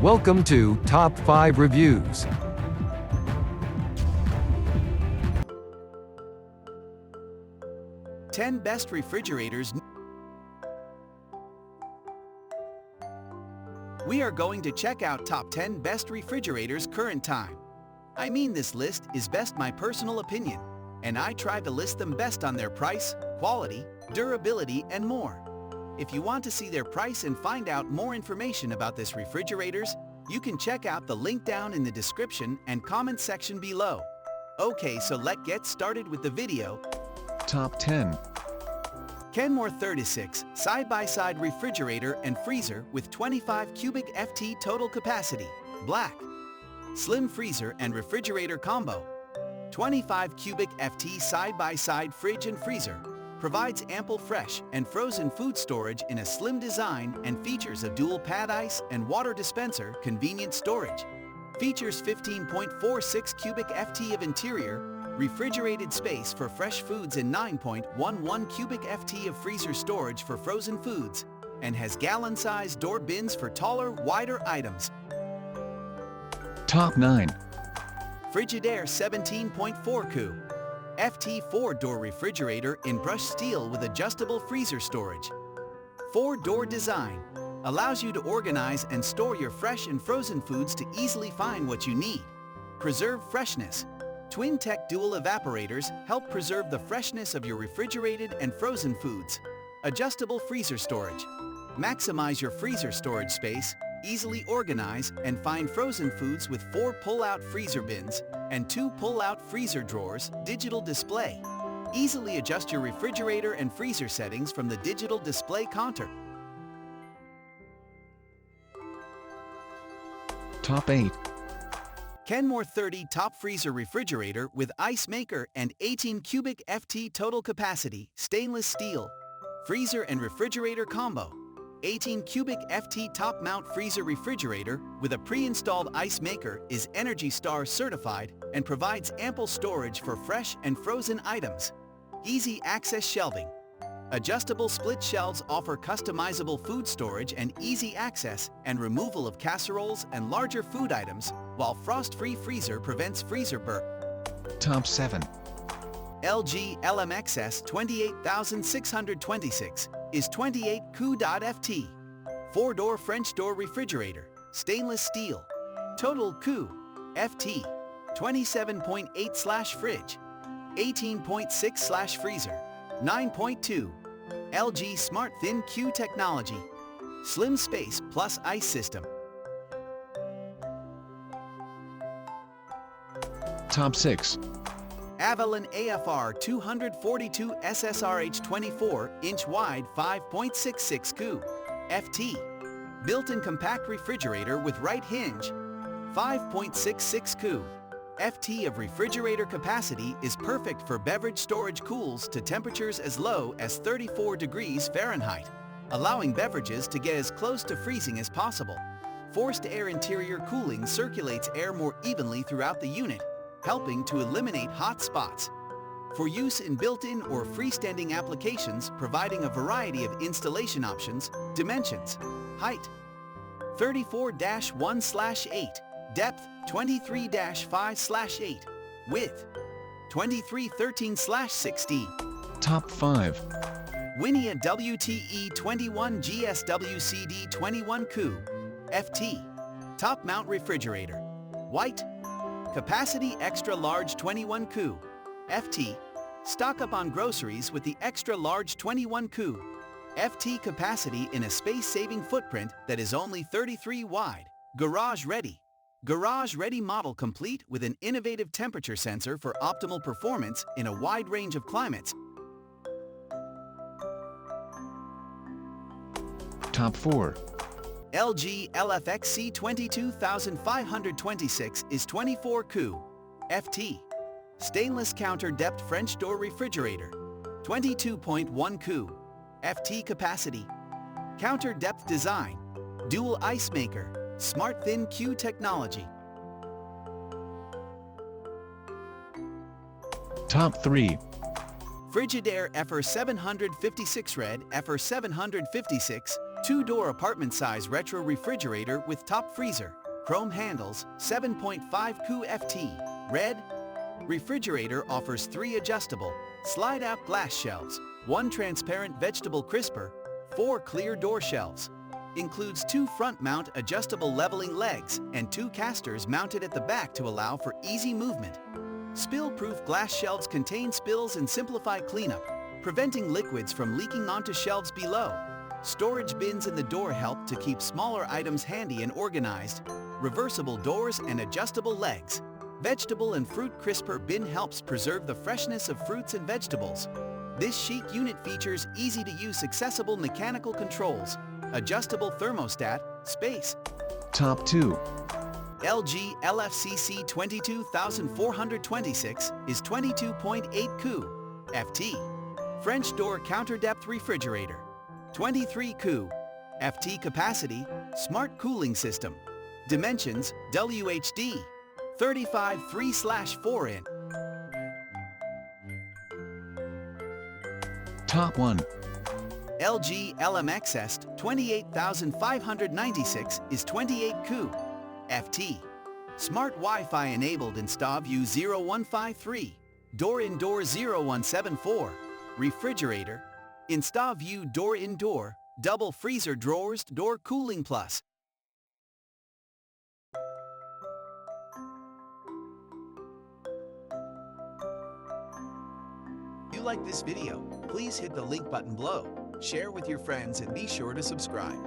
Welcome to Top 5 Reviews. Ten Best Refrigerators. We are going to check out top 10 best refrigerators current time. I mean, this list is best my personal opinion, and I try to list them best on their price, quality, durability, and more. If you want to see their price and find out more information about this refrigerators, you can check out the link down in the description and comment section below. Okay, so let's get started with the video. Top 10. Kenmore 36 side-by-side refrigerator and freezer with 25 cubic ft total capacity, black. Slim freezer and refrigerator combo. 25 cubic ft side-by-side fridge and freezer. Provides ample fresh and frozen food storage in a slim design and features a dual pad ice and water dispenser convenient storage. Features 15.46 cubic ft of interior, refrigerated space for fresh foods and 9.11 cubic ft of freezer storage for frozen foods, and has gallon-sized door bins for taller, wider items. Top 9. Frigidaire 17.4 cu.ft 4-door refrigerator in brushed steel with adjustable freezer storage. 4-door design allows you to organize and store your fresh and frozen foods to easily find what you need. Preserve freshness. Twin-tech dual evaporators help preserve the freshness of your refrigerated and frozen foods. Adjustable freezer storage. Maximize your freezer storage space, easily organize and find frozen foods with 4 pull-out freezer bins and 2 pull-out freezer drawers, digital display. Easily adjust your refrigerator and freezer settings from the digital display counter. Top 8. Kenmore 30 top freezer refrigerator with ice maker and 18 cubic ft total capacity, stainless steel. Freezer and refrigerator combo. 18 cubic ft top mount freezer refrigerator with a pre-installed ice maker is Energy Star certified and provides ample storage for fresh and frozen items. Easy access shelving. Adjustable split shelves offer customizable food storage and easy access and removal of casseroles and larger food items, while frost-free freezer prevents freezer burn. Top 7. LG LMXS 28626 is 28 cu.ft. 4-door French door refrigerator, stainless steel. Total cu.ft. 27.8/fridge, 18.6/freezer, 9.2. LG Smart Thin Q technology. Slim space plus ice system. Top 6. Avallon AFR 242 SSRH 24-inch wide 5.66 cu.ft. Built-in compact refrigerator with right hinge. 5.66 cu.ft of refrigerator capacity is perfect for beverage storage. Cools to temperatures as low as 34 degrees Fahrenheit, allowing beverages to get as close to freezing as possible. Forced air interior cooling circulates air more evenly throughout the unit, helping to eliminate hot spots. For use in built-in or freestanding applications, providing a variety of installation options. Dimensions: height 34-1/8, depth 23-5/8, width 2313/16. Top 5. Winia WTE 21 GSWCD 21 cu.ft. Top mount refrigerator, white. Capacity extra large 21 cu.ft. Stock up on groceries with the extra large 21 cu.ft capacity in a space-saving footprint that is only 33 wide. Garage ready. Garage ready model complete with an innovative temperature sensor for optimal performance in a wide range of climates. Top 4. LG LFXC 22526 is 24 cu.ft. Stainless counter depth French door refrigerator. 22.1 cu.ft capacity. Counter depth design. Dual ice maker. Smart Thin Q technology. Top 3. Frigidaire FR 756 Red FR 756 2-door apartment-size retro refrigerator with top freezer. Chrome handles, 7.5 cu.ft. Red. Refrigerator offers 3 adjustable, slide-out glass shelves, 1 transparent vegetable crisper, 4 clear door shelves. Includes 2 front-mount adjustable leveling legs and 2 casters mounted at the back to allow for easy movement. Spill-proof glass shelves contain spills and simplify cleanup, preventing liquids from leaking onto shelves below. Storage bins in the door help to keep smaller items handy and organized. Reversible doors and adjustable legs. Vegetable and fruit crisper bin helps preserve the freshness of fruits and vegetables. This chic unit features easy-to-use accessible mechanical controls, adjustable thermostat, space. Top 2. LG LFCC 22426 is 22.8 cu.ft. French door counter depth refrigerator. 23 cu.ft capacity, smart cooling system. Dimensions, WHD. 35 3/4 in. Top 1. LG LMXS 28596 is 28 cu.ft. Smart Wi-Fi enabled in StarView 0153. Door-in-door 0174. Refrigerator. In StarView door-in-door, double freezer drawers, door cooling plus. If you like this video, please hit the link button below, share with your friends and be sure to subscribe.